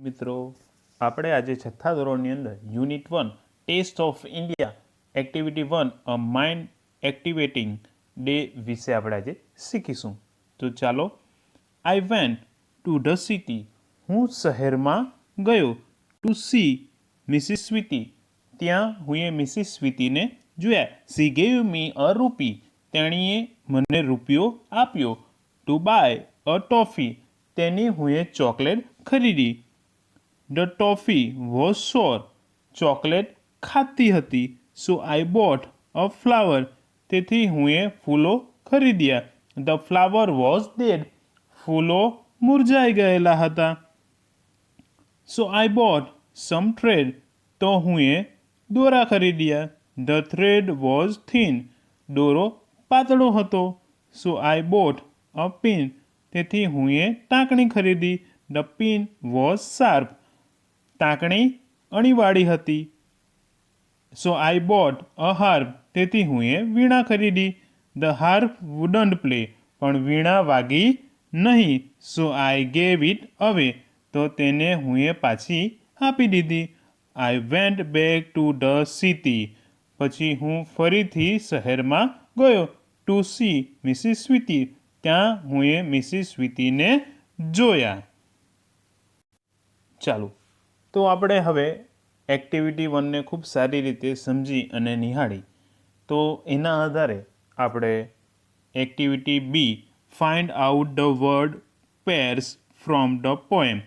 મિત્રો આપણે આજે છઠ્ઠા ધોરણની અંદર unit 1 taste of India activity 1 a mind activating day વિશે આપણે આજે શીખીશું. તો ચાલો. I went to the city, હું શહેરમાં ગયો. ટુ સી મિસિસ સ્વીટી, ત્યાં હું મિસિસ સ્વીટીને જોયા. સી ગેવ મી અ રૂપી, તેણીએ મને રૂપિયો આપ્યો. ટુ બાય અ ટોફી, તેની હું ચોકલેટ ખરીદી. ધ ટોફી વોઝ સોર, ચોકલેટ ખાતી હતી. સો આઈ બોટ અ ફ્લાવર, તેથી હું ફૂલો ખરીદ્યા. ધ ફ્લાવર વોઝ ડેડ, ફૂલો મુરઝાઈ ગયેલા હતા. સો આઈ બોટ સમ થ્રેડ, તો હું દોરા ખરીદ્યા. ધ થ્રેડ વોઝ થીન, દોરો પાતળો હતો. સો આઈ બોટ અ પિન, તેથી હું ટાંકણી ખરીદી. ધ પિન વોઝ શાર્પ, ટાંકણી અણીવાળી હતી. સો આઈ બોટ અ હાર્પ, તેથી હું વીણા ખરીદી. ધ હાર્પ વુડન્ટ પ્લે, પણ વીણા વાગી નહીં. સો આઈ ગેવ ઇટ અવે, તો તેને હું પાછી આપી દીધી. I went back to the city, પછી હું ફરીથી શહેરમાં ગયો. ટુ સી મિસિસ સ્વીટી, ત્યાં હું મિસિસ સ્વીટીને જોયા. ચાલો, તો આપણે હવે એક્ટિવિટી 1ને ખૂબ સારી રીતે સમજી અને નિહાળી. તો એના આધારે આપણે activity B find out the word pairs from the poem,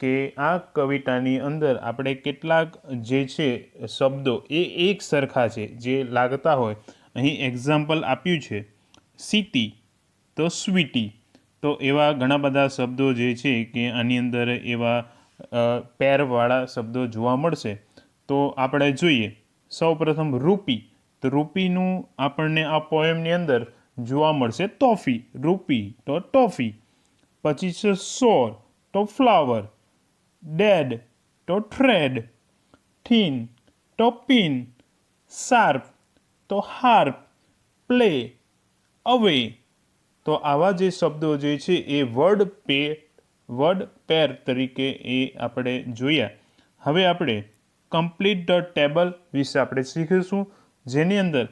કે આ કવિતાની અંદર આપણે કેટલાક જે છે શબ્દો એ એક સરખા છે જે લાગતા હોય. અહીં એક્ઝામ્પલ આપ્યું છે સિટી તો સ્વીટી, તો એવા ઘણા બધા શબ્દો જે છે કે આની અંદર એવા પેરવાળા શબ્દો જોવા મળશે. તો આપણે જોઈએ સૌપ્રથમ રૂપી, તો રૂપીનું આપણને આ પોએમની અંદર જોવા મળશે ટોફી. રૂપી તો ટોફી. પછી છે સોર તો ફ્લાવર, ડેડ તો થ્રેડ, થીન તો પિન, શાર્પ તો હાર્પ, પ્લે, અવે. તો આવા જે શબ્દો જે છે એ વર્ડ પેર તરીકે એ આપણે જોયા. હવે આપણે કમ્પ્લીટ ધ ટેબલ વિશે આપણે શીખીશું, જેની અંદર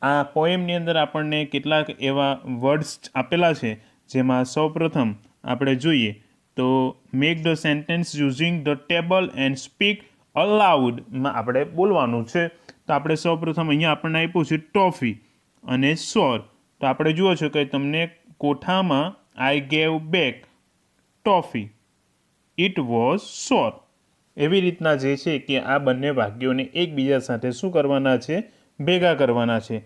આ પોએમની અંદર આપણને કેટલાક એવા વર્ડ્સ આપેલા છે, જેમાં સૌપ્રથમ આપણે જોઈએ તો make the sentence using the table and speak અલાઉડમાં આપણે બોલવાનું છે. તો આપણે સૌપ્રથમ અહીંયા આપણને આપ્યું છે ટોફી અને સોર. તો આપણે જુઓ છો કે તમને કોઠામાં I gave back toffee, it was sour. એવી રીતના જે છે કે આ બંને વાક્યોને એકબીજા સાથે શું કરવાના છે, ભેગા કરવાના છે.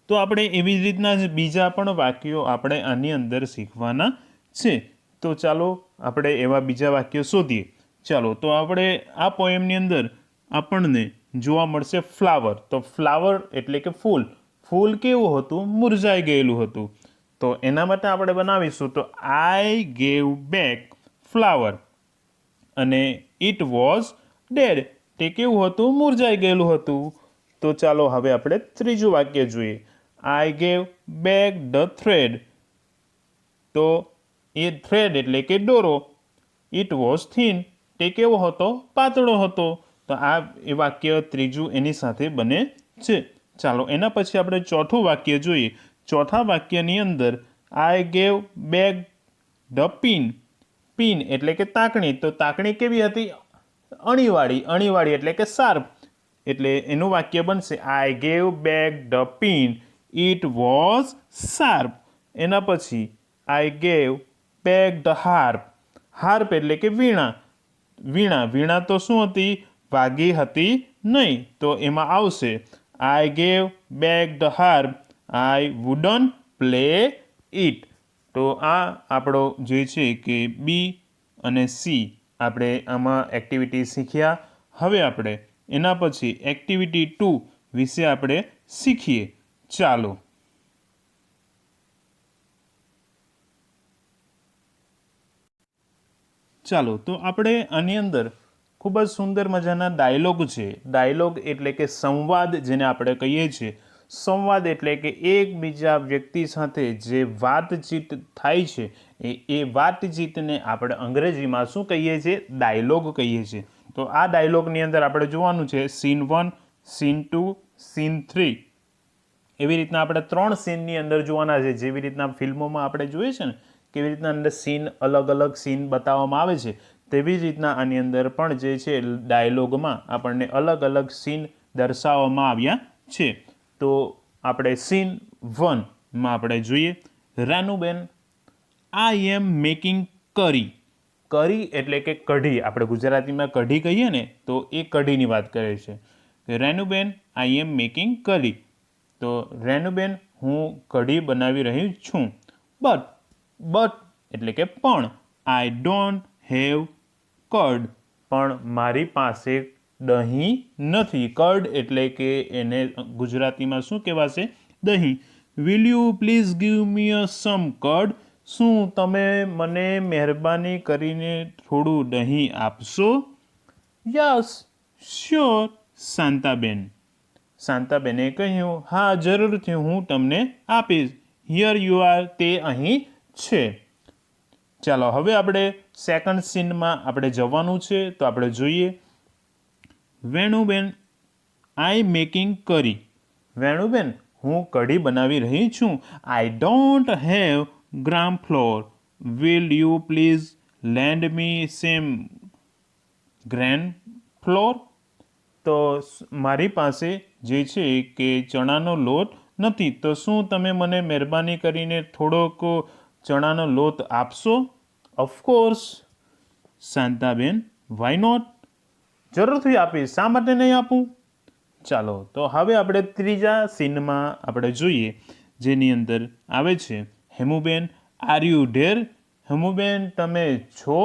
તો આપણે એવી રીતના જ બીજા પણ વાક્યો આપણે આની અંદર શીખવાના છે. તો ચાલો આપણે એવા બીજા વાક્યો શોધીએ. ચાલો, તો આપણે આ પોએમની અંદર આપણને જોવા મળશે ફ્લાવર. તો ફ્લાવર એટલે કે ફૂલ. ફૂલ કેવું હતું, મુરઝાઈ ગયેલું હતું. તો એના માટે આપણે બનાવીશું તો આઈ ગેવ બેક ફ્લાવર, અને ઇટ વોઝ ડેડ, તે કેવું હતું, મુરઝાઈ ગયેલું હતું. તો ચાલો હવે આપણે ત્રીજું વાક્ય જોઈએ. આઈ ગેવ બેક ધ થ્રેડ, તો એ થ્રેડ એટલે કે દોરો. ઇટ વોઝ થીન, તે કેવો હતો, પાતળો હતો. તો આ એ વાક્ય ત્રીજું એની સાથે બને છે. ચાલો એના પછી આપણે ચોથું વાક્ય જોઈએ. ચોથા વાક્યની અંદર આઈ gave back the pin. Pin એટલે કે તાકણી. તો તાકણી કેવી હતી, અણીવાળી. અણીવાળી એટલે કે શાર્પ. એટલે એનું વાક્ય બનશે આઈ gave back the pin, it was sharp. એના પછી આઈ gave back the harp. Harp એટલે કે વીણા. વીણા તો શું હતી, વાગી હતી નહીં. તો એમાં આવશે આઈ gave back the harp, I wouldn't play it. તો આ આપણો જે છે કે બી અને સી આપણે આમાં એક્ટિવિટી શીખ્યા. હવે આપણે એના પછી એક્ટિવિટી 2 વિશે આપણે શીખીએ. ચાલો. તો આપણે આની અંદર ખૂબ જ સુંદર મજાના ડાયલોગ છે. ડાયલોગ એટલે કે સંવાદ જેને આપણે કહીએ છીએ. સંવાદ એટલે કે એકબીજા વ્યક્તિ સાથે જે વાતચીત થાય છે એ વાતચીતને આપણે અંગ્રેજીમાં શું કહીએ છીએ? ડાયલોગ કહીએ છીએ. તો આ ડાયલોગની અંદર આપણે જોવાનું છે સીન 1, સીન 2, સીન 3. એવી રીતના આપણે 3 સીનની અંદર જોવાના છે. જેવી રીતના ફિલ્મોમાં આપણે જોઈએ છે ને કેવી રીતના અંદર સીન અલગ અલગ સીન બતાવવામાં આવે છે, તેવી જ રીતના આની અંદર પણ જે છે ડાયલોગમાં આપણને અલગ અલગ સીન દર્શાવવામાં આવ્યા છે. તો આપણે સીન 1માં આપણે જોઈએ, રાનુબેન, આઈ એમ મેકિંગ કરી. કરી એટલે કે કઢી, આપણે ગુજરાતીમાં કઢી કહીએ ને તો એ કઢીની વાત કરે છે. રેનુબેન, આઈ એમ મેકિંગ કરી. તો રેનુબેન, હું કઢી બનાવી રહી છું. બટ એટલે કે પણ, આઈ ડોન્ટ હેવ કર્ડ. પણ મારી પાસે દહીં નથી. કર્ડ એટલે કે એને ગુજરાતીમાં શું કહેવાશે? દહીં. Will you please give me a some curd. શું તમે મને મહેરબાની કરીને થોડું દહીં આપશો? Yes, sure, Shantaben. શાંતાબેને કહ્યું, હા જરૂરથી, હું તમને આપીશ. Here you are. તે અહીં છે. ચાલો હવે આપણે સેકન્ડ સીનમાં આપણે જવાનું છે. તો આપણે જોઈએ, વેણુબેન, આઈ મેકિંગ કરી. વેણુબેન, હું કઢી બનાવી રહી છું. I don't have gram flour. Will you please lend me some gram flour. તો મારી પાસે જે છે કે ચણાનો લોટ નથી, તો શું તમે મને મહેરબાની કરીને થોડોક ચણાનો લોટ આપશો? Of course, Shantaben, why not. જરૂરથી આપીશ, શા માટે નહીં આપું? ચાલો તો હવે આપણે ત્રીજા સીનમાં આપણે જોઈએ, જેની અંદર આવે છે, Hemuben, are you there. Hemuben, તમે છો?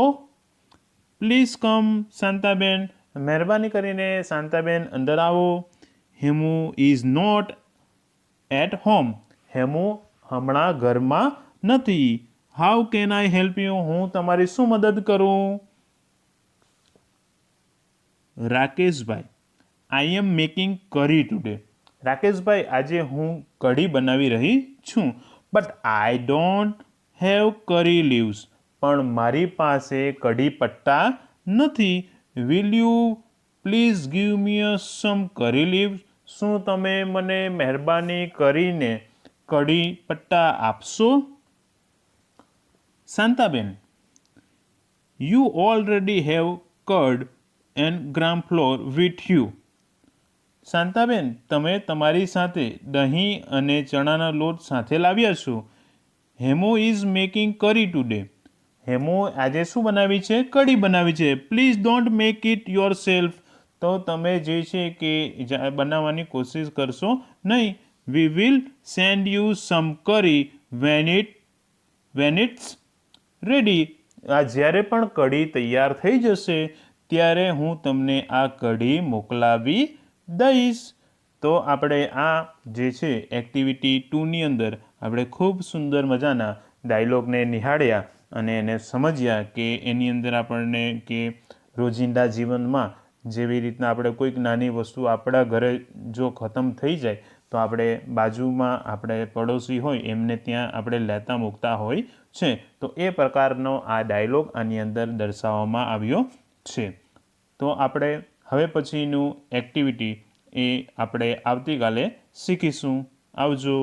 Please come, Shantaben. મહેરબાની કરીને શાંતાબેન અંદર આવો. Hemu is not at home. Hemu હમણાં ઘરમાં નથી. How can I help you. હું તમારી શું મદદ કરું? રાકેશભાઈ, આઈ એમ મેકિંગ કરી ટુડે. રાકેશભાઈ, આજે હું કઢી બનાવી રહી છું. But I don't have curry leaves. પણ મારી પાસે કઢી પત્તા નથી. Will you please give me a some curry leaves. શું તમે મને મહેરબાની કરીને કઢી પત્તા આપશો? Shantaben, you already have curd and gram flour with you. Shantaben, તમે તમારી સાથે દહીં અને ચણાના લોટ સાથે લાવ્યા છો. હેમુ ઇઝ મેકિંગ કરી ટુડે. હેમુ આજે શું બનાવી છે? કઢી બનાવી છે. Please don't make it your self. તો તમે જે છે કે બનાવવાની કોશિશ કરશો નહીં. We will send you some કરી વેન ઇટ્સ રેડી. આ જ્યારે પણ કઢી તૈયાર થઈ જશે ત્યારે હું તમને આ કઢી મોકલાવી દઈશ. તો આપણે આ જે છે એક્ટિવિટી 2ની અંદર આપણે ખૂબ સુંદર મજાના ડાયલોગને નિહાળ્યા અને એને સમજ્યા કે એની અંદર આપણને કે રોજિંદા જીવનમાં જેવી રીતના આપણે કોઈક નાની વસ્તુ આપણા ઘરે જો ખતમ થઈ જાય તો આપણે બાજુમાં આપણે પડોશી હોય એમને ત્યાં આપણે લેતા મૂકતા હોય છે. તો એ પ્રકારનો આ ડાયલોગ આની અંદર દર્શાવવામાં આવ્યો છે. તો આપણે હવે પછીનું એક્ટિવિટી એ આપણે આવતીકાલે શીખીશું. આવજો.